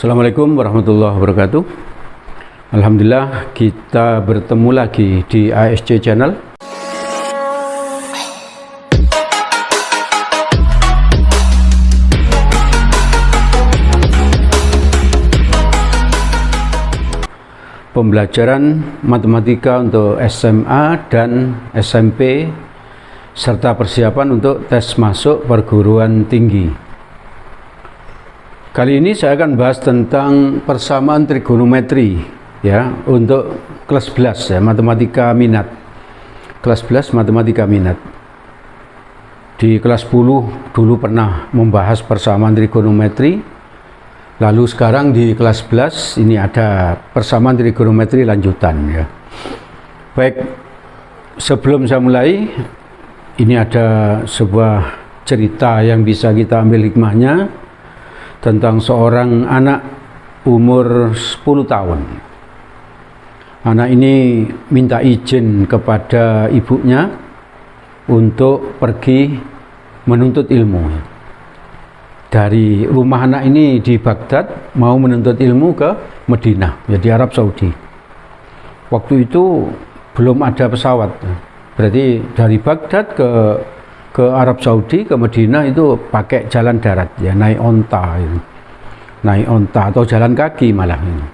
Assalamualaikum warahmatullahi wabarakatuh. Alhamdulillah kita bertemu lagi di ASC Channel. Pembelajaran matematika untuk SMA dan SMP serta persiapan untuk tes masuk perguruan tinggi. Kali ini saya akan bahas tentang persamaan trigonometri ya untuk kelas 11 ya, matematika minat. Kelas 11 matematika minat. Di kelas 10 dulu pernah membahas persamaan trigonometri. Lalu sekarang di kelas 11 ini ada persamaan trigonometri lanjutan ya. Baik, sebelum saya mulai, ini ada sebuah cerita yang bisa kita ambil hikmahnya tentang seorang anak umur 10 tahun. Anak ini minta izin kepada ibunya untuk pergi menuntut ilmu. Dari rumah anak ini di Baghdad mau menuntut ilmu ke Madinah, ya di Arab Saudi. Waktu itu belum ada pesawat. Berarti dari Baghdad ke Arab Saudi, ke Madinah itu pakai jalan darat ya, naik onta atau jalan kaki malah ini.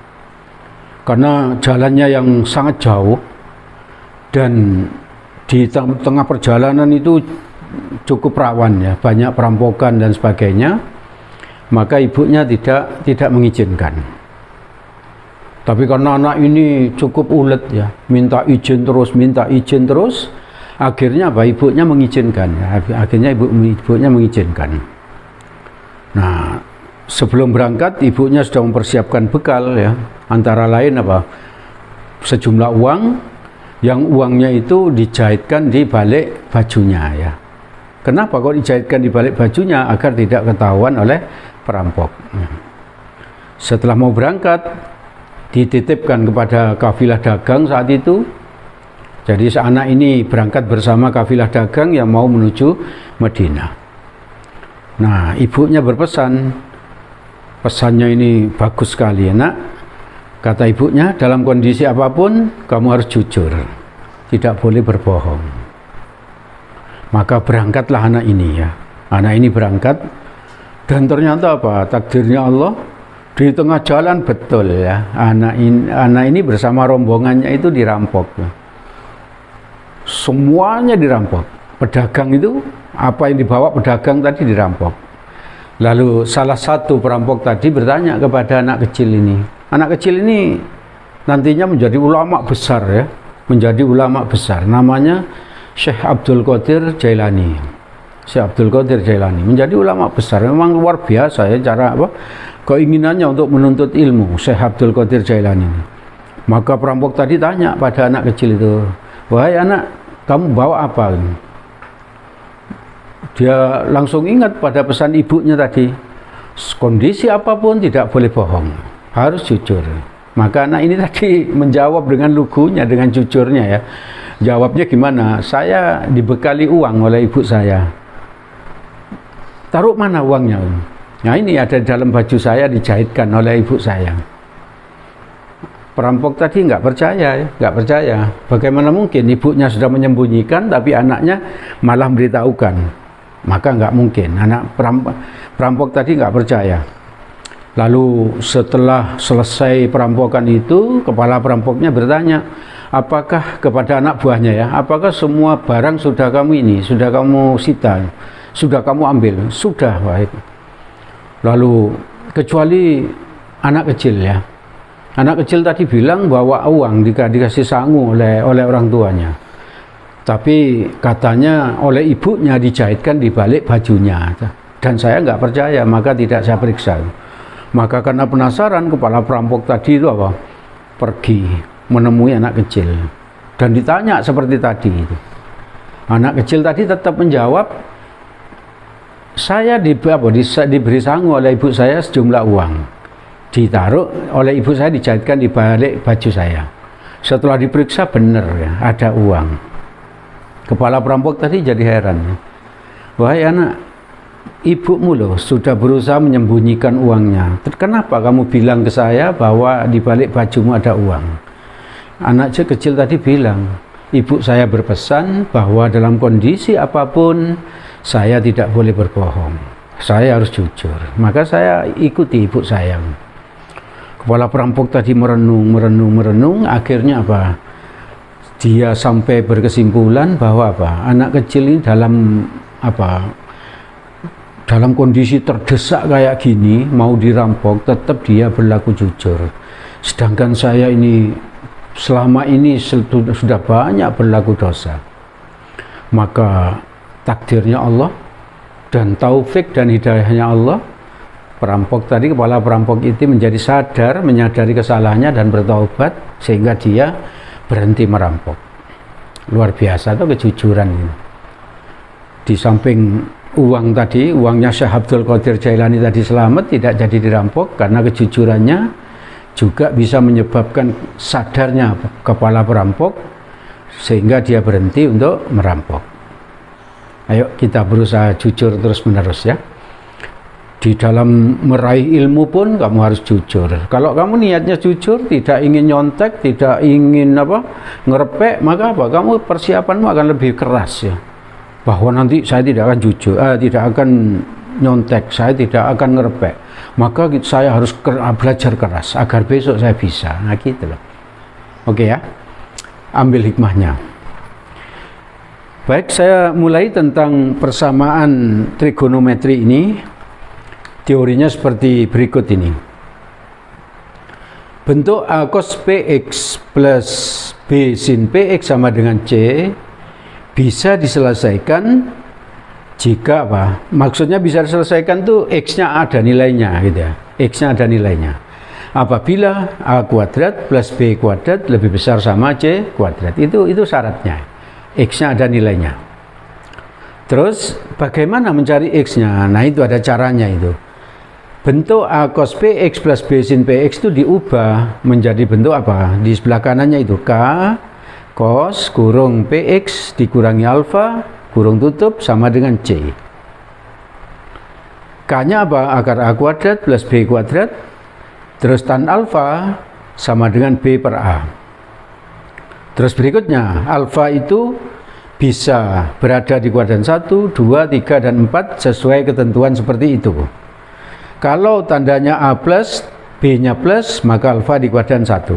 Karena jalannya yang sangat jauh dan di tengah perjalanan itu cukup rawan ya, banyak perampokan dan sebagainya, maka ibunya tidak mengizinkan. Tapi karena anak ini cukup ulet ya, minta izin terus, akhirnya ibunya mengizinkan ya. Akhirnya ibunya mengizinkan. Nah, sebelum berangkat ibunya sudah mempersiapkan bekal ya, antara lain sejumlah uang, yang uangnya itu dijahitkan di balik bajunya ya. Kenapa kok dijahitkan di balik bajunya? Agar tidak ketahuan oleh perampok. Setelah mau berangkat, dititipkan kepada kafilah dagang saat itu. Jadi anak ini berangkat bersama kafilah dagang yang mau menuju Madinah. Nah, ibunya berpesan, pesannya ini bagus sekali, nak. Kata ibunya, dalam kondisi apapun kamu harus jujur, tidak boleh berbohong. Maka berangkatlah anak ini ya. Anak ini berangkat dan ternyata takdirnya Allah, di tengah jalan betul ya, anak ini bersama rombongannya itu dirampok. Semuanya dirampok. Pedagang itu, apa yang dibawa pedagang tadi dirampok. Lalu salah satu perampok tadi bertanya kepada anak kecil ini. Anak kecil ini nantinya menjadi ulama besar ya, menjadi ulama besar. Namanya Syekh Abdul Qadir Jailani. Syekh Abdul Qadir Jailani menjadi ulama besar. Memang luar biasa ya cara keinginannya untuk menuntut ilmu Syekh Abdul Qadir Jailani. Maka perampok tadi tanya pada anak kecil itu, "Wahai anak, kamu bawa apa?" Dia langsung ingat pada pesan ibunya tadi, kondisi apapun tidak boleh bohong, harus jujur. Maka anak ini tadi menjawab dengan lugunya, dengan jujurnya ya. Jawabnya gimana? Saya dibekali uang oleh ibu saya. Taruh mana uangnya? Nah, ini ada di dalam baju saya, dijahitkan oleh ibu saya. Perampok tadi nggak percaya. Bagaimana mungkin ibunya sudah menyembunyikan, tapi anaknya malah memberitahukan? Maka nggak mungkin. Anak perampok tadi nggak percaya. Lalu setelah selesai perampokan itu, kepala perampoknya bertanya, apakah kepada anak buahnya ya, apakah semua barang sudah kamu sita, sudah kamu ambil? Sudah, baik. Lalu kecuali anak kecil ya. Anak kecil tadi bilang bawa uang, dikasih sangu oleh orang tuanya. Tapi katanya oleh ibunya dijahitkan di balik bajunya. Dan saya nggak percaya, maka tidak saya periksa. Maka karena penasaran, kepala perampok tadi itu pergi menemui anak kecil dan ditanya seperti tadi itu. Anak kecil tadi tetap menjawab, saya diberi sangu oleh ibu saya sejumlah uang, ditaruh oleh ibu saya, dijahitkan di balik baju saya. Setelah diperiksa benar ya, ada uang. Kepala perampok tadi jadi heran. Wahai anak, ibumu loh sudah berusaha menyembunyikan uangnya. Kenapa kamu bilang ke saya bahwa di balik bajumu ada uang? Anak kecil tadi bilang, ibu saya berpesan bahwa dalam kondisi apapun saya tidak boleh berbohong. Saya harus jujur. Maka saya ikuti ibu saya. Kepala perampok tadi merenung, akhirnya apa? Dia sampai berkesimpulan bahwa apa? Anak kecil ini dalam kondisi terdesak kayak gini, mau dirampok, tetap dia berlaku jujur. Sedangkan saya ini selama ini sudah banyak berlaku dosa. Maka takdirnya Allah dan taufik dan hidayahnya Allah, kepala perampok itu menjadi sadar, menyadari kesalahannya dan bertaubat sehingga dia berhenti merampok. Luar biasa tuh kejujuran ini. Di samping uang tadi, uangnya Syekh Abdul Qadir Jailani tadi selamat, tidak jadi dirampok karena kejujurannya juga bisa menyebabkan sadarnya kepala perampok sehingga dia berhenti untuk merampok. Ayo kita berusaha jujur terus menerus ya. Di dalam meraih ilmu pun kamu harus jujur. Kalau kamu niatnya jujur, tidak ingin nyontek, tidak ingin ngerepek, maka kamu persiapanmu akan lebih keras ya. Bahwa nanti saya tidak akan jujur, tidak akan nyontek, saya tidak akan ngerepek. Maka saya harus belajar keras agar besok saya bisa. Nah gitu loh. Oke ya. Ambil hikmahnya. Baik, saya mulai tentang persamaan trigonometri ini. Teorinya seperti berikut ini. Bentuk A cos PX plus B sin PX sama dengan C bisa diselesaikan jika apa? Maksudnya bisa diselesaikan tuh X-nya ada nilainya gitu ya. X-nya ada nilainya. Apabila A kuadrat plus B kuadrat lebih besar sama C kuadrat. Itu syaratnya. X-nya ada nilainya. Terus bagaimana mencari X-nya? Nah itu ada caranya itu. Bentuk A cos PX plus B sin PX itu diubah menjadi bentuk apa? Di sebelah kanannya itu K cos kurung PX dikurangi alfa kurung tutup sama dengan C. K-nya apa? Akar A kuadrat plus B kuadrat. Terus tan alfa sama dengan B per A. Terus berikutnya, alfa itu bisa berada di kuadran 1, 2, 3, dan 4 sesuai ketentuan seperti itu. Kalau tandanya A plus, B-nya plus, maka alfa di kuadran 1.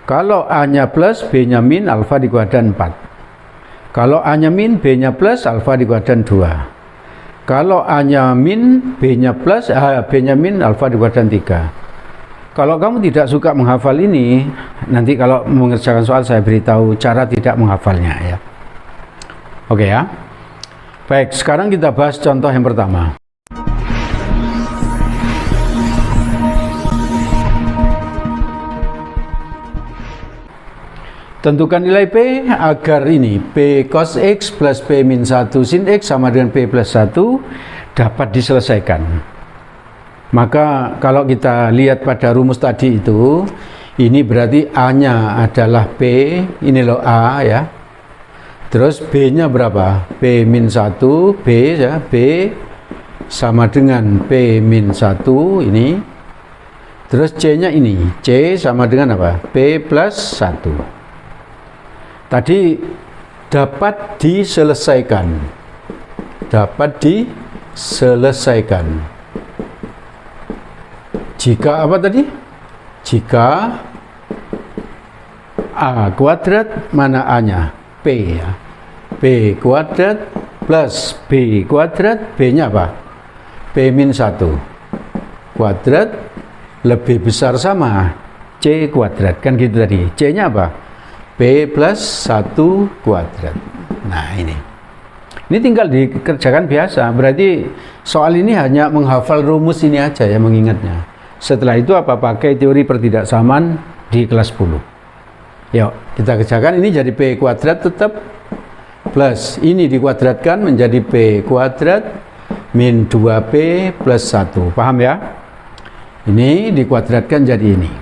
Kalau A-nya plus, B-nya min, alfa di kuadran 4. Kalau A-nya min, B-nya plus, alfa di kuadran 2. Kalau A-nya min, B-nya plus, B-nya min, alfa di kuadran 3. Kalau kamu tidak suka menghafal ini, nanti kalau mengerjakan soal saya beritahu cara tidak menghafalnya ya. Oke ya. Baik, sekarang kita bahas contoh yang pertama. Tentukan nilai P agar ini P cos X plus P min 1 sin X sama dengan P plus 1 dapat diselesaikan. Maka kalau kita lihat pada rumus tadi itu, ini berarti A-nya adalah P, ini loh A ya. Terus B-nya berapa? P min 1, B ya, B sama dengan P min 1 ini. Terus C-nya ini, C sama dengan apa? P plus 1. Tadi dapat diselesaikan. Dapat diselesaikan. Jika apa tadi? Jika A kuadrat, mana A-nya? P ya. P kuadrat plus B kuadrat, B-nya apa? P min 1 kuadrat lebih besar sama C kuadrat. Kan gitu tadi. C-nya apa? P plus 1 kuadrat. Nah ini tinggal dikerjakan biasa. Berarti soal ini hanya menghafal rumus ini aja ya, mengingatnya. Setelah itu apa? Pakai teori pertidaksamaan di kelas 10. Yuk kita kerjakan. Ini jadi P kuadrat tetap plus ini dikuadratkan menjadi P kuadrat min 2P plus 1. Paham ya? Ini dikuadratkan jadi ini.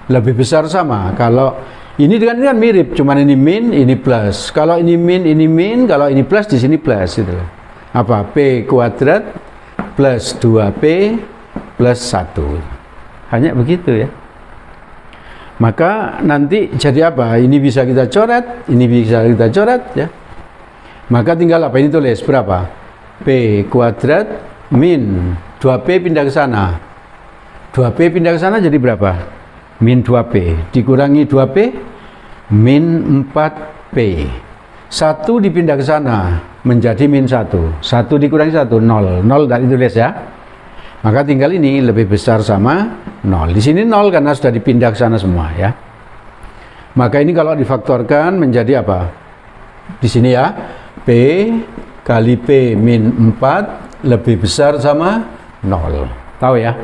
Lebih besar sama. Kalau ini dengan mirip, cuman ini min, ini plus. Kalau ini min, kalau ini plus, di sini plus gitu. apa? P kuadrat plus 2P plus 1. Hanya begitu ya. Maka nanti jadi apa? Ini bisa kita coret, ini bisa kita coret ya. Maka tinggal apa? Ini tulis berapa? P kuadrat min 2P pindah ke sana. 2P pindah ke sana jadi berapa? Min 2P dikurangi 2P min 4P. 1 dipindah ke sana menjadi min 1. 1 dikurangi 1, 0. 0 dari tulis ya. Maka tinggal ini lebih besar sama 0. Di sini 0 karena sudah dipindah ke sana semua ya. Maka ini kalau difaktorkan menjadi apa? Di sini ya, P kali P min 4 lebih besar sama 0. Tahu ya?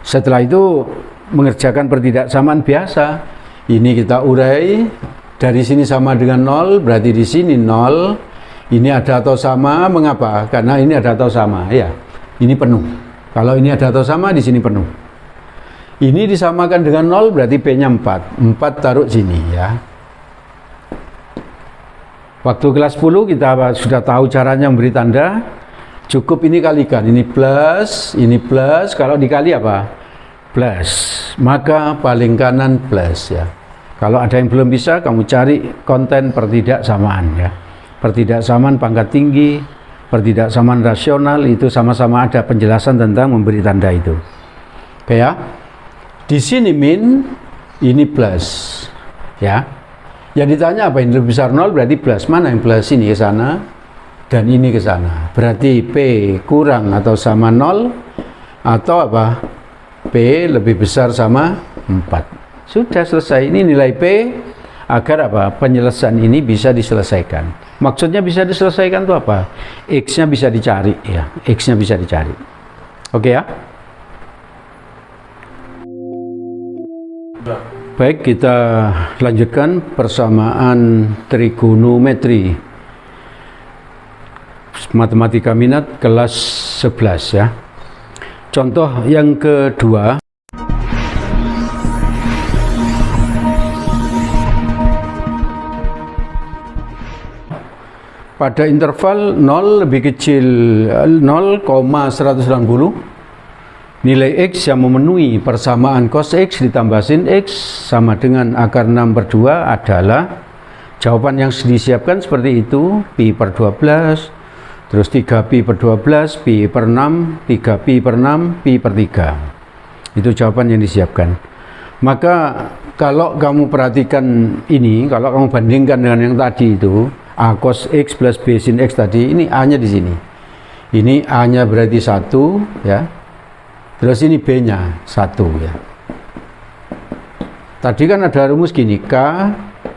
Setelah itu mengerjakan pertidaksamaan biasa. Ini kita urai. Dari sini sama dengan 0, berarti di sini 0. Ini ada atau sama, mengapa? Karena ini ada atau sama, ya. Ini penuh. Kalau ini ada atau sama, di sini penuh. Ini disamakan dengan 0, berarti P-nya 4. 4 taruh sini, ya. Waktu kelas 10 kita sudah tahu caranya memberi tanda. Cukup ini kalikan. Ini plus, kalau dikali apa? Plus. Maka paling kanan plus, ya. Kalau ada yang belum bisa, kamu cari konten pertidaksamaan, ya. Pertidaksamaan pangkat tinggi, pertidaksamaan rasional, itu sama-sama ada penjelasan tentang memberi tanda itu. Oke ya. Di sini min, ini plus, ya. Yang ditanya apa? Ini lebih besar 0 berarti plus. Mana yang plus? Ini ke sana dan ini ke sana. Berarti P kurang atau sama 0 atau apa? P lebih besar sama 4. Sudah selesai. Ini nilai P agar apa? Penyelesaian ini bisa diselesaikan. Maksudnya bisa diselesaikan itu apa? X-nya bisa dicari ya. X-nya bisa dicari. Oke ya. Baik, kita lanjutkan persamaan trigonometri matematika minat kelas 11 ya. Contoh yang kedua. Pada interval 0 lebih kecil 0,180, nilai X yang memenuhi persamaan cos X ditambah sin X sama dengan akar 6/2 adalah, jawaban yang disiapkan seperti itu, pi per 12, terus 3pi per 12, pi per 6, 3pi per 6, pi per 3. Itu jawaban yang disiapkan. Maka kalau kamu perhatikan ini, kalau kamu bandingkan dengan yang tadi itu, A cos X plus B sin X tadi, ini A-nya di sini. Ini A-nya berarti 1 ya. Terus ini B-nya 1 ya. Tadi kan ada rumus gini, K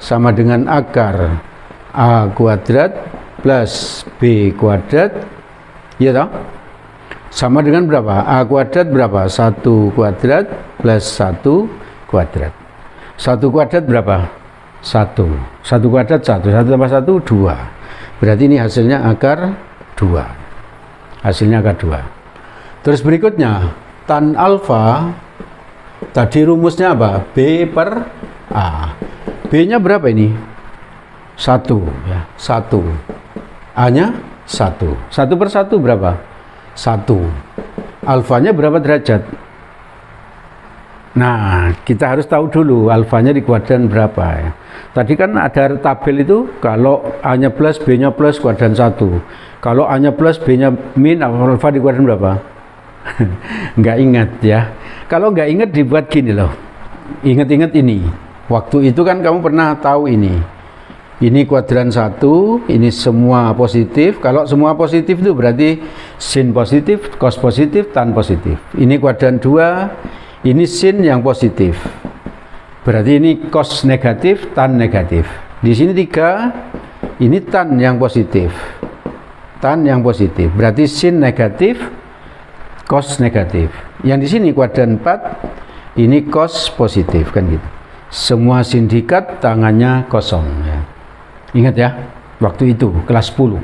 sama dengan akar A kuadrat plus B kuadrat, ya toh? Sama dengan berapa? A kuadrat berapa? 1 kuadrat plus 1 kuadrat. 1 kuadrat berapa? 1 kuadrat 1 tambah 1 2. Berarti ini hasilnya akar 2. Hasilnya akar 2. Terus berikutnya tan alfa, tadi rumusnya apa? B per A. B nya berapa ini? 1 ya, 1. A nya 1. 1 per 1 berapa? 1. Alfanya berapa derajat? Nah, kita harus tahu dulu alfanya di kuadran berapa ya. Tadi kan ada tabel itu, kalau A-nya plus, B-nya plus, kuadran 1. Kalau A-nya plus, B-nya min, alfa di kuadran berapa? Nggak ingat ya. Kalau nggak ingat dibuat gini loh. Ingat-ingat ini. Waktu itu kan kamu pernah tahu ini. Ini kuadran 1, ini semua positif. Kalau semua positif itu berarti sin positif, cos positif, tan positif. Ini kuadran 2, ini sin yang positif. Berarti ini cos negatif, tan negatif. Di sini 3, ini tan yang positif. Tan yang positif. Berarti sin negatif, cos negatif. Yang di sini kuadran 4, ini cos positif kan gitu. Semua sindikat tangannya kosong ya. Ingat ya, waktu itu kelas 10.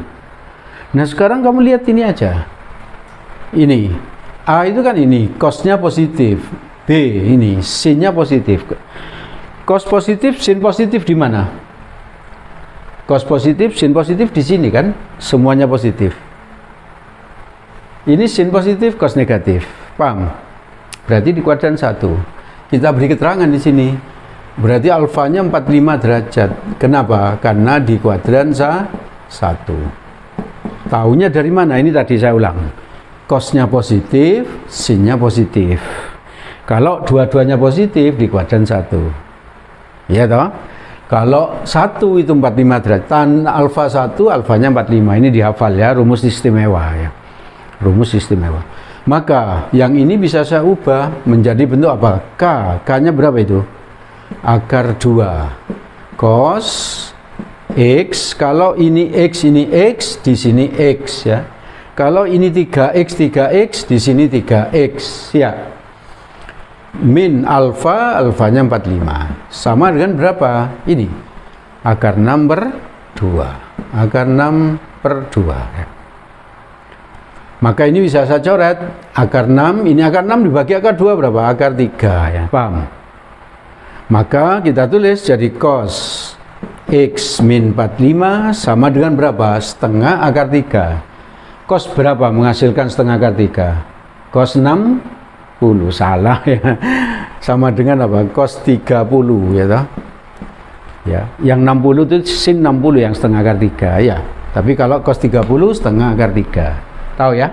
Nah, sekarang kamu lihat ini aja. Ini A itu kan ini cosnya positif. B ini sinnya positif. Cos positif, sin positif di mana? Cos positif, sin positif di sini kan, semuanya positif. Ini sin positif, cos negatif. Paham? Berarti di kuadran 1. Kita beri keterangan di sini. Berarti alfanya 45 derajat. Kenapa? Karena di kuadran 1. Taunya dari mana? Ini tadi saya ulang. Cosnya positif, sinnya positif. Kalau dua-duanya positif di kuadran 1. Iya toh? Kalau 1 itu 45 derajat, alfa 1, alfanya 45. Ini dihafal ya, rumus istimewa ya. Rumus istimewa. Maka yang ini bisa saya ubah menjadi bentuk apa? K. K-nya berapa itu? Akar 2 cos X. Kalau ini X, ini X, di sini X ya. Kalau ini 3X, 3X, di sini 3X ya. Min alfa, alfanya 45. Sama dengan berapa? Ini. Akar 6 per 2. Akar 6 per 2 ya. Maka ini bisa saya coret, akar 6, ini akar 6 dibagi akar 2 berapa? Akar 3 ya, paham? Maka kita tulis jadi cos X min 45 sama dengan berapa? Setengah akar 3. Cos berapa menghasilkan setengah akar 3? Cos 60, salah ya. Sama dengan apa? Cos 30 ya toh? Ya, yang 60 itu sin 60 yang setengah akar 3 ya. Tapi kalau cos 30 setengah akar 3. Tahu ya?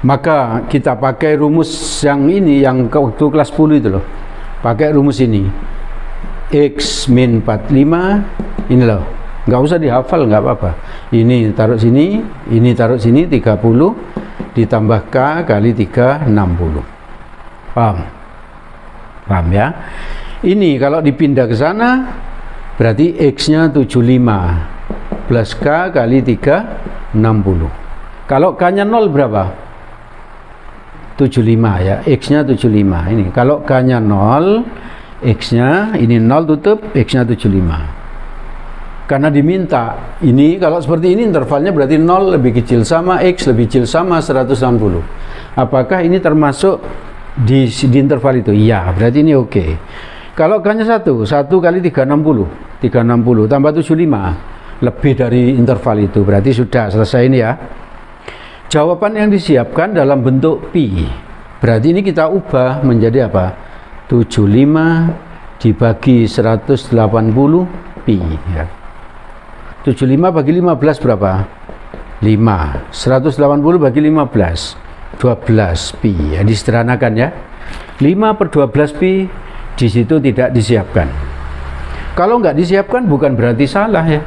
Maka kita pakai rumus yang ini, yang waktu kelas 10 itu loh. Pakai rumus ini. X min 45, ini loh. Nggak usah dihafal, nggak apa-apa. Ini taruh sini, ini taruh sini, 30 ditambah K kali 3, 60. Paham? Paham ya? Ini kalau dipindah ke sana, berarti X-nya 75 plus K kali 3, 60. Kalau K-nya 0 berapa? 75 ya, X-nya 75. Ini kalau K-nya 0, X-nya ini 0 tutup, X-nya 75. Karena diminta, ini kalau seperti ini intervalnya berarti 0 lebih kecil sama X lebih kecil sama 160. Apakah ini termasuk di interval itu? Iya, berarti ini oke. Kalau K-nya 1 kali 360, 360 tambah 75, lebih dari interval itu, berarti sudah selesai ini ya. Jawaban yang disiapkan dalam bentuk pi. Berarti ini kita ubah menjadi apa? 75 dibagi 180 pi ya. 75 bagi 15 berapa? 5. 180 bagi 15, 12 pi ya, disederhanakan ya. 5 per 12 pi di situ tidak disiapkan. Kalau nggak disiapkan bukan berarti salah ya.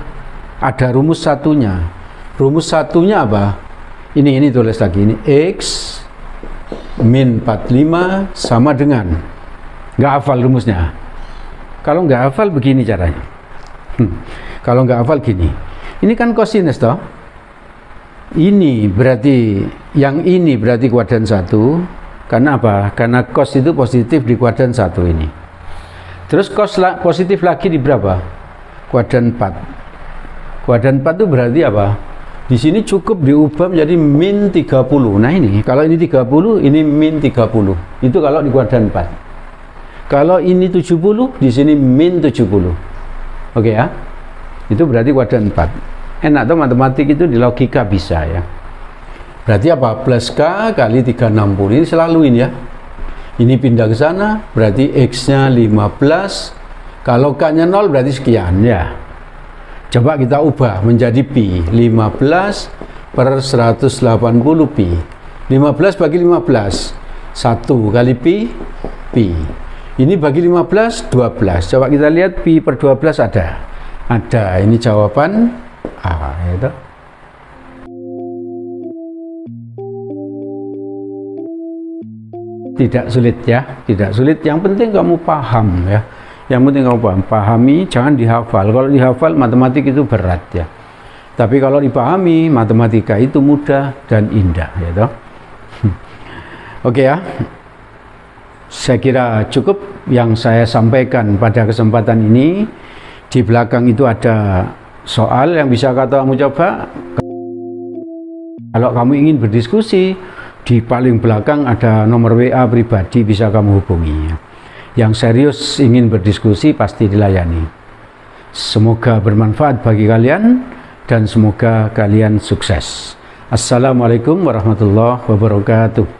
Ada rumus satunya. Rumus satunya apa? Ini tulis lagi, ini X min 45 sama dengan, nggak hafal rumusnya. Kalau nggak hafal begini caranya. Kalau nggak hafal gini, ini kan kosinus toh. Ini berarti, yang ini berarti kuadran 1. Karena apa? Karena cos itu positif di kuadran 1 ini. Terus cos positif lagi di berapa? Kuadran 4. Kuadran 4 itu berarti apa? Di sini cukup diubah menjadi min 30. Nah ini, kalau ini 30, ini min 30. Itu kalau di kuadran 4. Kalau ini 70, di sini min 70. Oke ya? Itu berarti kuadran 4. Enak tuh matematik itu di logika bisa ya. Berarti apa? Plus K kali 360. Ini selalu ini ya. Ini pindah ke sana, berarti X-nya 15. Kalau K-nya 0 berarti sekian ya. Coba kita ubah menjadi pi. 15 per 180 pi. 15 bagi 15. 1 kali pi. Ini bagi 15, 12. Coba kita lihat pi per 12 ada. Ada. Ini jawaban A. Itu. Tidak sulit ya. Tidak sulit. Yang penting kamu paham ya. Yang penting kamu pahami, jangan dihafal. Kalau dihafal, matematik itu berat ya. Tapi kalau dipahami, matematika itu mudah dan indah ya toh. Oke ya. Saya kira cukup yang saya sampaikan pada kesempatan ini. Di belakang itu ada soal yang bisa kamu coba. Kalau kamu ingin berdiskusi, di paling belakang ada nomor WA pribadi, bisa kamu hubungi. Yang serius ingin berdiskusi pasti dilayani. Semoga bermanfaat bagi kalian dan semoga kalian sukses. Assalamualaikum warahmatullahi wabarakatuh.